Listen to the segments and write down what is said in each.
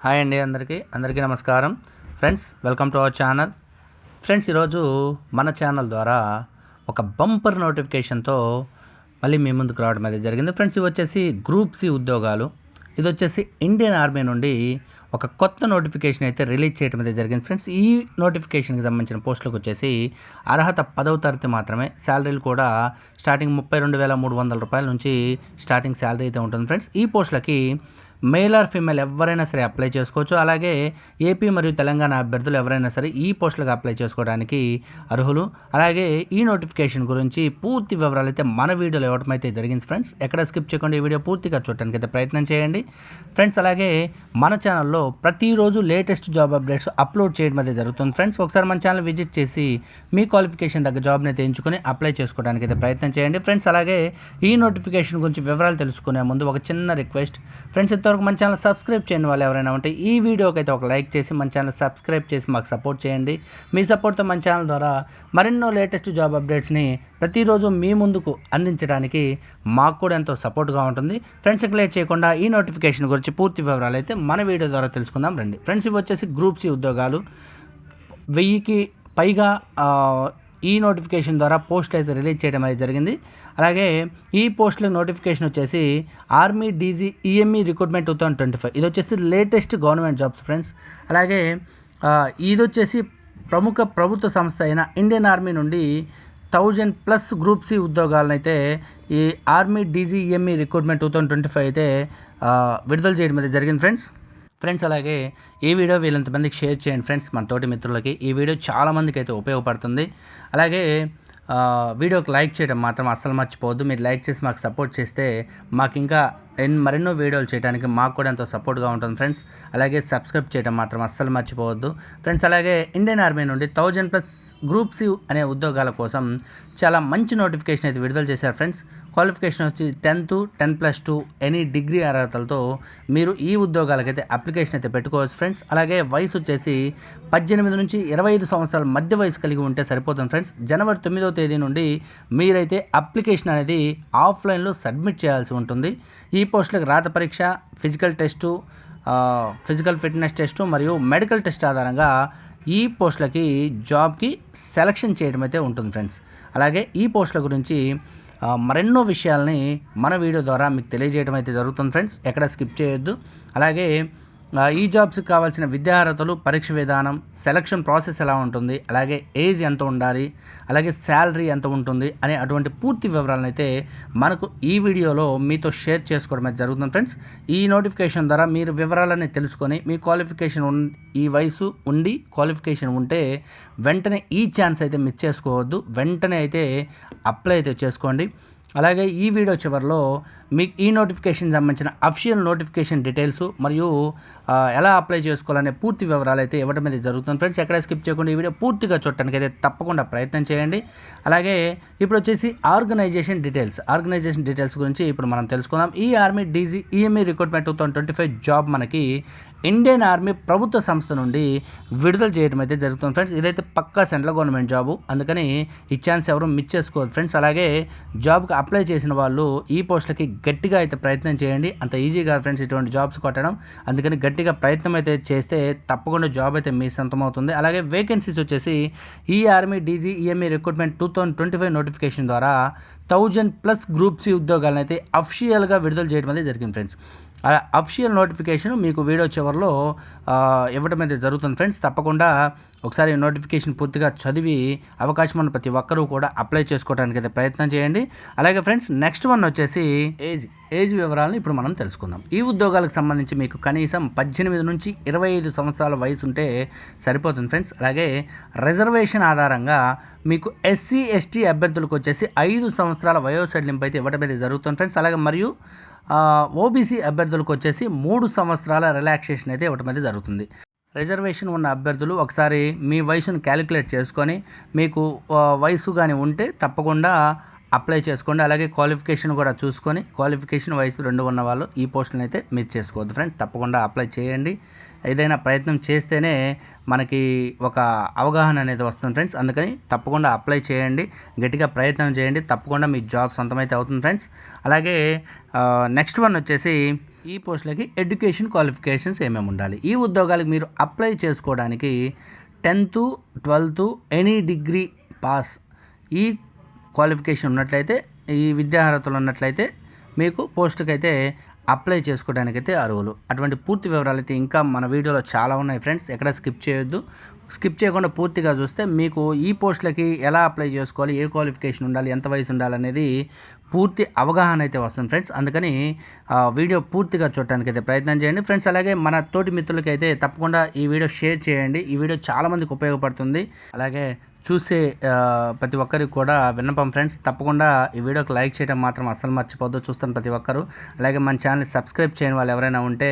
Hi అండి, అందరికీ నమస్కారం friends. Welcome to our channel. Friends, ఈరోజు మన ఛానల్ ద్వారా ఒక బంపర్ నోటిఫికేషన్తో మళ్ళీ మీ ముందుకు రావడం అనేది జరిగింది. ఫ్రెండ్స్, ఇవి వచ్చేసి గ్రూప్ సి ఉద్యోగాలు. ఇది వచ్చేసి ఇండియన్ ఆర్మీ నుండి ఒక కొత్త నోటిఫికేషన్ అయితే రిలీజ్ చేయడం అయితే జరిగింది. ఫ్రెండ్స్, ఈ నోటిఫికేషన్కి సంబంధించిన పోస్టులకు వచ్చేసి అర్హత 10వ తరగతి మాత్రమే. శాలరీలు కూడా స్టార్టింగ్ 32,300 రూపాయల నుంచి స్టార్టింగ్ శాలరీ అయితే ఉంటుంది. ఫ్రెండ్స్, ఈ పోస్టులకి మేల్ ఆర్ ఫీమేల్ ఎవరైనా సరే అప్లై చేసుకోవచ్చు. అలాగే ఏపీ మరియు తెలంగాణ అభ్యర్థులు ఎవరైనా సరే ఈ పోస్టులకు అప్లై చేసుకోవడానికి అర్హులు. అలాగే ఈ నోటిఫికేషన్ గురించి పూర్తి వివరాలు అయితే మన వీడియోలో ఇవ్వడం అయితే జరిగింది. ఫ్రెండ్స్, ఎక్కడ స్కిప్ చేయకుండా ఈ వీడియో పూర్తిగా చూడడానికి అయితే ప్రయత్నం చేయండి. ఫ్రెండ్స్, అలాగే మన ఛానల్లో ప్రతిరోజు లేటెస్ట్ జాబ్ అప్డేట్స్ అప్లోడ్ చేయడం అయితే జరుగుతుంది. ఫ్రెండ్స్, ఒకసారి మన ఛానల్ విజిట్ చేసి మీ క్వాలిఫికేషన్ తగ్గ జాబ్ని అయితే ఎంచుకొని అప్లై చేసుకోవడానికి అయితే ప్రయత్నం చేయండి. ఫ్రెండ్స్, అలాగే ఈ నోటిఫికేషన్ గురించి వివరాలు తెలుసుకునే ముందు ఒక చిన్న రిక్వెస్ట్. ఫ్రెండ్స్, ఇంతవరకు మన ఛానల్ సబ్స్క్రైబ్ చేయని వాళ్ళు ఎవరైనా ఉంటే ఈ వీడియోకి అయితే ఒక లైక్ చేసి మన ఛానల్ సబ్స్క్రైబ్ చేసి మాకు సపోర్ట్ చేయండి. మీ సపోర్ట్తో మన ఛానల్ ద్వారా మరెన్నో లేటెస్ట్ జాబ్ అప్డేట్స్ని ప్రతిరోజు మీ ముందుకు అందించడానికి మాకు కూడా ఎంతో సపోర్ట్గా ఉంటుంది. ఫ్రెండ్స్, లేట్ చేయకుండా ఈ నోటిఫికేషన్ గురించి పూర్తి వివరాలు అయితే మన వీడియో ద్వారా తెలుసుకుందాం రండి. ఫ్రెండ్స్, ఇవి వచ్చేసి గ్రూప్ సి ఉద్యోగాలు. 1000కి పైగా ఈ నోటిఫికేషన్ ద్వారా పోస్ట్ అయితే రిలీజ్ చేయడం అయితే జరిగింది. అలాగే ఈ పోస్టుల నోటిఫికేషన్ వచ్చేసి ఆర్మీ డీజీ ఈఎంఈ రిక్రూట్మెంట్ 2025. ఇది వచ్చేసి లేటెస్ట్ గవర్నమెంట్ జాబ్స్. ఫ్రెండ్స్, అలాగే ఇది వచ్చేసి ప్రముఖ ప్రభుత్వ సంస్థ అయిన ఇండియన్ ఆర్మీ నుండి 1000+ గ్రూప్ సి ఉద్యోగాలను అయితే ఈ ఆర్మీ డీజీ ఈఎంఈ రిక్రూట్మెంట్ 2025 అయితే విడుదల చేయడం అయితే జరిగింది. ఫ్రెండ్స్, అలాగే ఈ వీడియో వీళ్ళంతమందికి షేర్ చేయండి. ఫ్రెండ్స్, మన తోటి మిత్రులకి ఈ వీడియో చాలామందికి అయితే ఉపయోగపడుతుంది. అలాగే వీడియోకి లైక్ చేయడం మాత్రం అస్సలు మర్చిపోవద్దు. మీరు లైక్ చేసి మాకు సపోర్ట్ చేస్తే మాకు ఇంకా మరెన్నో వీడియోలు చేయడానికి మాకు కూడా ఎంతో సపోర్ట్గా ఉంటుంది. ఫ్రెండ్స్, అలాగే సబ్స్క్రైబ్ చేయడం మాత్రం అస్సలు మర్చిపోవద్దు. ఫ్రెండ్స్, అలాగే ఇండియన్ ఆర్మీ నుండి 1000+ గ్రూప్ సి అనే ఉద్యోగాల కోసం చాలా మంచి నోటిఫికేషన్ అయితే విడుదల చేశారు. ఫ్రెండ్స్, క్వాలిఫికేషన్ వచ్చి 10th 10+2 ఎనీ డిగ్రీ అర్హతలతో మీరు ఈ ఉద్యోగాలకైతే అప్లికేషన్ అయితే పెట్టుకోవచ్చు. ఫ్రెండ్స్, అలాగే వయసు వచ్చేసి 18 నుంచి 25 సంవత్సరాల మధ్య వయసు కలిగి ఉంటే సరిపోతుంది. ఫ్రెండ్స్, జనవరి 9వ తేదీ నుండి మీరైతే అప్లికేషన్ అనేది ఆఫ్లైన్లో సబ్మిట్ చేయాల్సి ఉంటుంది. ఈ పోస్టులకు రాత పరీక్ష, physical test, physical fitness test మరియు మెడికల్ టెస్ట్ ఆధారంగా ఈ పోస్టులకి జాబ్కి సెలక్షన్ చేయడం అయితే ఉంటుంది. ఫ్రెండ్స్, అలాగే ఈ పోస్టుల గురించి మరెన్నో విషయాల్ని మన వీడియో ద్వారా మీకు తెలియజేయడం అయితే జరుగుతుంది. ఫ్రెండ్స్, ఎక్కడ స్కిప్ చేయొద్దు. అలాగే ఈ జాబ్స్కి కావాల్సిన విద్యార్హతలు, పరీక్ష విధానం, సెలక్షన్ ప్రాసెస్ ఎలా ఉంటుంది, అలాగే ఏజ్ ఎంత ఉండాలి, అలాగే శాలరీ ఎంత ఉంటుంది అనే అటువంటి పూర్తి వివరాలను అయితే మనకు ఈ వీడియోలో మీతో షేర్ చేసుకోవడం అయితే జరుగుతుంది. ఫ్రెండ్స్, ఈ నోటిఫికేషన్ ద్వారా మీరు వివరాలని తెలుసుకొని మీ క్వాలిఫికేషన్ ఈ వయసు ఉండి క్వాలిఫికేషన్ ఉంటే వెంటనే ఈ ఛాన్స్ అయితే మిస్ చేసుకోవద్దు. వెంటనే అయితే అప్లై అయితే చేసుకోండి. అలాగే ఈ వీడియో చివరిలో మీకు ఈ నోటిఫికేషన్ సంబంధించిన అఫీషియల్ నోటిఫికేషన్ డీటెయిల్స్ మరియు ఎలా అప్లై చేసుకోవాలనే పూర్తి వివరాలు అయితే ఇవ్వడం అనేది జరుగుతుంది. ఫ్రెండ్స్, ఎక్కడ స్కిప్ చేయకుండా ఈ వీడియో పూర్తిగా చూడటానికి అయితే తప్పకుండా ప్రయత్నం చేయండి. అలాగే ఇప్పుడు వచ్చేసి ఆర్గనైజేషన్ డీటెయిల్స్ గురించి ఇప్పుడు మనం తెలుసుకుందాం. ఈ army DG EME recruitment 2025 job మనకి ఇండియన్ ఆర్మీ ప్రభుత్వ సంస్థ నుండి విడుదల చేయడం అయితే జరుగుతుంది. ఫ్రెండ్స్, ఇదైతే పక్కా సెంట్రల్ గవర్నమెంట్ జాబు, అందుకని ఈ ఛాన్స్ ఎవరు మిస్ చేసుకోవద్దు. ఫ్రెండ్స్, అలాగే జాబ్కి అప్లై చేసిన వాళ్ళు ఈ పోస్టులకి గట్టిగా అయితే ప్రయత్నం చేయండి. అంత ఈజీ కాదు ఫ్రెండ్స్ ఇటువంటి జాబ్స్ కొట్టడం, అందుకని గట్టిగా ప్రయత్నం అయితే చేస్తే తప్పకుండా జాబ్ అయితే మీ సొంతం అవుతుంది. అలాగే వేకెన్సీస్ వచ్చేసి ఈ army DG EME recruitment 2025 notification ద్వారా 1000+ గ్రూప్ సి ఉద్యోగాలను అయితే అఫీషియల్గా విడుదల చేయడం అనేది జరిగింది. ఫ్రెండ్స్, అఫీషియల్ నోటిఫికేషన్ మీకు వీడియో చివరిలో ఇవ్వడం అయితే జరుగుతుంది. ఫ్రెండ్స్, తప్పకుండా ఒకసారి నోటిఫికేషన్ పూర్తిగా చదివి అవకాశం ఉన్న ప్రతి ఒక్కరూ కూడా అప్లై చేసుకోవడానికి అయితే ప్రయత్నం చేయండి. అలాగే ఫ్రెండ్స్, నెక్స్ట్ వన్ వచ్చేసి ఏజ్ వివరాలను ఇప్పుడు మనం తెలుసుకుందాం. ఈ ఉద్యోగాలకు సంబంధించి మీకు కనీసం 18 నుంచి 25 సంవత్సరాల వయసు ఉంటే సరిపోతుంది. ఫ్రెండ్స్, అలాగే రిజర్వేషన్ ఆధారంగా మీకు ఎస్సీ ఎస్టీ అభ్యర్థులకు వచ్చేసి 5 సంవత్సరాల వయోసడలింపు అయితే ఇవ్వడం అయితే జరుగుతుంది. ఫ్రెండ్స్, అలాగే మరియు ఓబీసీ అభ్యర్థులకు వచ్చేసి 3 సంవత్సరాల రిలాక్సేషన్ అయితే ఇవ్వడం అయితే జరుగుతుంది. రిజర్వేషన్ ఉన్న అభ్యర్థులు ఒకసారి మీ వయసును క్యాలిక్యులేట్ చేసుకొని మీకు వయసు కానీ ఉంటే తప్పకుండా అప్లై చేసుకోండి. అలాగే క్వాలిఫికేషన్ కూడా చూసుకొని క్వాలిఫికేషన్ వయసు 2 ఉన్న వాళ్ళు ఈ పోస్టులను అయితే మిస్ చేసుకోవద్దు. ఫ్రెండ్స్, తప్పకుండా అప్లై చేయండి. ఏదైనా ప్రయత్నం చేస్తేనే మనకి ఒక అవగాహన అనేది వస్తుంది. ఫ్రెండ్స్, అందుకని తప్పకుండా అప్లై చేయండి, గట్టిగా ప్రయత్నం చేయండి, తప్పకుండా మీ జాబ్ సొంతమైతే అవుతుంది. ఫ్రెండ్స్, అలాగే నెక్స్ట్ వన్ వచ్చేసి ఈ పోస్టులకి ఎడ్యుకేషన్ క్వాలిఫికేషన్స్ ఏమేమి ఉండాలి? ఈ ఉద్యోగాలకు మీరు అప్లై చేసుకోవడానికి 10th 12th any degree pass ఈ క్వాలిఫికేషన్ ఉన్నట్లయితే, ఈ విద్యార్హతలు ఉన్నట్లయితే మీకు పోస్టుకి అయితే అప్లై చేసుకోవడానికైతే అర్హులు. అటువంటి పూర్తి వివరాలు అయితే ఇంకా మన వీడియోలో చాలా ఉన్నాయి ఫ్రెండ్స్, ఎక్కడ స్కిప్ చేయొద్దు. స్కిప్ చేయకుండా పూర్తిగా చూస్తే మీకు ఈ పోస్టులకి ఎలా అప్లై చేసుకోవాలి, ఏ క్వాలిఫికేషన్ ఉండాలి, ఎంత వయసు ఉండాలనేది పూర్తి అవగాహన అయితే వస్తుంది ఫ్రెండ్స్. అందుకని వీడియో పూర్తిగా చూడటానికి అయితే ప్రయత్నం చేయండి ఫ్రెండ్స్. అలాగే మన తోటి మిత్రులకి అయితే తప్పకుండా ఈ వీడియో షేర్ చేయండి. ఈ వీడియో చాలామందికి ఉపయోగపడుతుంది. అలాగే చూసే ప్రతి ఒక్కరికి కూడా విన్నపం ఫ్రెండ్స్, తప్పకుండా ఈ వీడియోకి లైక్ చేయడం మాత్రం అస్సలు మర్చిపోద్దు. చూస్తాను ప్రతి ఒక్కరు. అలాగే మన ఛానల్ని సబ్స్క్రైబ్ చేయని వాళ్ళు ఎవరైనా ఉంటే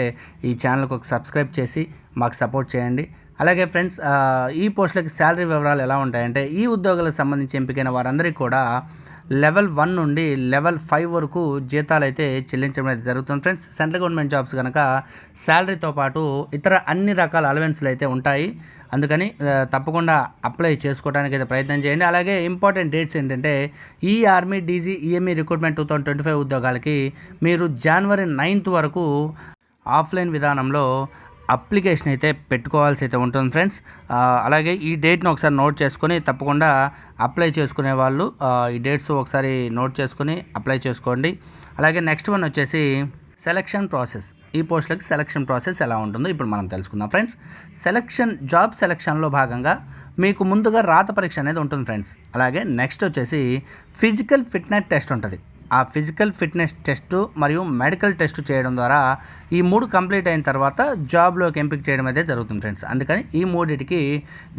ఈ ఛానల్కి ఒక సబ్స్క్రైబ్ చేసి మాకు సపోర్ట్ చేయండి. అలాగే ఫ్రెండ్స్, ఈ పోస్టులకి శాలరీ వివరాలు ఎలా ఉంటాయంటే, ఈ ఉద్యోగాలకు సంబంధించి ఎంపికైన వారందరికీ కూడా లెవెల్ 1 నుండి లెవెల్ 5 వరకు జీతాలు అయితే చెల్లించడం అయితే జరుగుతుంది ఫ్రెండ్స్. సెంట్రల్ గవర్నమెంట్ జాబ్స్ కనుక శాలరీతో పాటు ఇతర అన్ని రకాల అలవెన్స్లు అయితే ఉంటాయి. అందుకని తప్పకుండా అప్లై చేసుకోవడానికి అయితే ప్రయత్నం చేయండి. అలాగే ఇంపార్టెంట్ డేట్స్ ఏంటంటే, ఈ ఆర్మీ, డీజీ, ఈఎంఈ రిక్రూట్మెంట్ 2025 ఉద్యోగాలకి మీరు January 9th వరకు ఆఫ్లైన్ విధానంలో అప్లికేషన్ అయితే పెట్టుకోవాల్సి అయితే ఉంటుంది ఫ్రెండ్స్. అలాగే ఈ డేట్ను ఒకసారి నోట్ చేసుకొని తప్పకుండా అప్లై చేసుకునే వాళ్ళు ఈ డేట్స్ ఒకసారి నోట్ చేసుకొని అప్లై చేసుకోండి. అలాగే నెక్స్ట్ వన్ వచ్చేసి సెలక్షన్ ప్రాసెస్. ఈ పోస్టులకి సెలక్షన్ ప్రాసెస్ ఎలా ఉంటుందో ఇప్పుడు మనం తెలుసుకుందాం ఫ్రెండ్స్. జాబ్ సెలక్షన్లో భాగంగా మీకు ముందుగా రాత పరీక్ష అనేది ఉంటుంది ఫ్రెండ్స్. అలాగే నెక్స్ట్ వచ్చేసి ఫిజికల్ ఫిట్నెస్ టెస్ట్ ఉంటుంది. ఆ ఫిజికల్ ఫిట్నెస్ టెస్ట్ మరియు మెడికల్ టెస్ట్ చేయడం ద్వారా ఈ 3 కంప్లీట్ అయిన తర్వాత జాబ్లోకి ఎంపిక చేయడం అయితే జరుగుతుంది ఫ్రెండ్స్. అందుకని ఈ 3టికి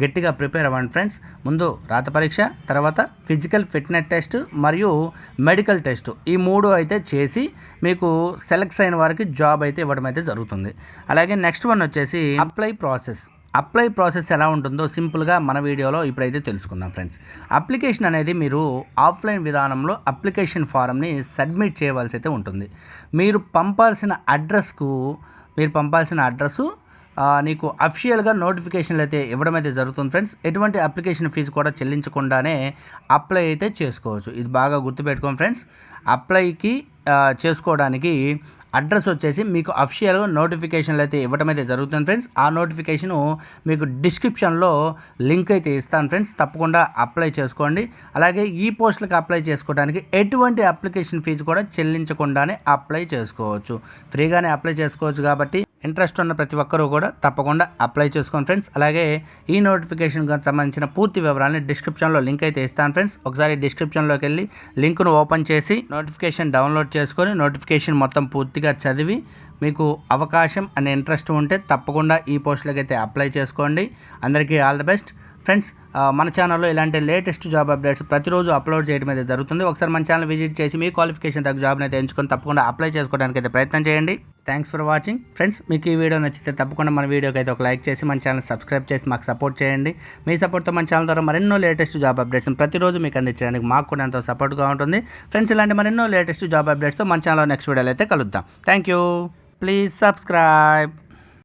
గట్టిగా ప్రిపేర్ అవ్వండి ఫ్రెండ్స్. ముందు రాత పరీక్ష, తర్వాత ఫిజికల్ ఫిట్నెస్ టెస్ట్ మరియు మెడికల్ టెస్ట్, ఈ 3 అయితే చేసి మీకు సెలెక్ట్ అయిన వారికి జాబ్ అయితే ఇవ్వడం అయితే జరుగుతుంది. అలాగే నెక్స్ట్ వన్ వచ్చేసి అప్లై ప్రాసెస్ ఎలా ఉంటుందో సింపుల్గా మన వీడియోలో ఇప్పుడైతే తెలుసుకుందాం ఫ్రెండ్స్. అప్లికేషన్ అనేది మీరు ఆఫ్లైన్ విధానంలో అప్లికేషన్ ఫారంని సబ్మిట్ చేయవలసి అయితే ఉంటుంది. మీరు పంపాల్సిన అడ్రస్సు నీకు అఫిషియల్గా నోటిఫికేషన్లు అయితే ఇవ్వడం అయితే జరుగుతుంది ఫ్రెండ్స్. ఎటువంటి అప్లికేషన్ ఫీజు కూడా చెల్లించకుండానే అప్లై అయితే చేసుకోవచ్చు. ఇది బాగా గుర్తుపెట్టుకోండి ఫ్రెండ్స్. అప్లైకి చేసుకోవడానికి అడ్రస్ వచ్చేసి మీకు అఫిషియల్గా నోటిఫికేషన్లు అయితే ఇవ్వడం అయితే జరుగుతుంది ఫ్రెండ్స్. ఆ నోటిఫికేషను మీకు డిస్క్రిప్షన్లో లింక్ అయితే ఇస్తాను ఫ్రెండ్స్, తప్పకుండా అప్లై చేసుకోండి. అలాగే ఈ పోస్టులకు అప్లై చేసుకోవడానికి ఎటువంటి అప్లికేషన్ ఫీజు కూడా చెల్లించకుండానే అప్లై చేసుకోవచ్చు. ఫ్రీగానే అప్లై చేసుకోవచ్చు కాబట్టి ఇంట్రెస్ట్ ఉన్న ప్రతి ఒక్కరూ కూడా తప్పకుండా అప్లై చేసుకోండి ఫ్రెండ్స్. అలాగే ఈ నోటిఫికేషన్కి సంబంధించిన పూర్తి వివరాలని డిస్క్రిప్షన్లో లింక్ అయితే ఇస్తాను ఫ్రెండ్స్. ఒకసారి డిస్క్రిప్షన్లోకి వెళ్ళి లింక్ను ఓపెన్ చేసి నోటిఫికేషన్ డౌన్లోడ్ చేసుకొని నోటిఫికేషన్ మొత్తం పూర్తిగా చదివి మీకు అవకాశం అనే ఇంట్రెస్ట్ ఉంటే తప్పకుండా ఈ పోస్టులకు అయితే అప్లై చేసుకోండి. అందరికీ ఆల్ ది బెస్ట్ ఫ్రెండ్స్. మన ఛానల్లో ఇలాంటి లేటెస్ట్ జాబ్ అప్డేట్స్ ప్రతిరోజు అప్లోడ్ చేయడం అయితే జరుగుతుంది. ఒకసారి మన ఛానల్ విజిట్ చేసి మీ క్వాలిఫికేషన్ తగ్గ జాబ్ని అయితే ఎంచుకొని తప్పకుండా అప్లై చేసుకోవడానికి అయితే ప్రయత్నం చేయండి. Thanks for watching friends. మీకు ఈ వీడియో నచ్చితే తప్పకుండా మన వీడియోకి అయితే ఒక లైక్ చేసి మన ఛానల్ సబ్స్క్రైబ్ చేసి మాకు సపోర్ట్ చేయండి. మీ సపోర్ట్తో మన ఛానల్ ద్వారా మరెన్నో లేటెస్ట్ జాబ్ అప్డేట్స్ ప్రతిరోజు మీకు అందించడానికి మాకు కూడా ఎంతో సపోర్ట్గా ఉంటుంది ఫ్రెండ్స్. ఇలాంటి మరెన్నో లేటెస్ట్ జాబ్ అప్డేట్స్తో మన ఛానల్లో నెక్స్ట్ వీడియోలో అయితే కలుద్దాం. Thank you. Please subscribe.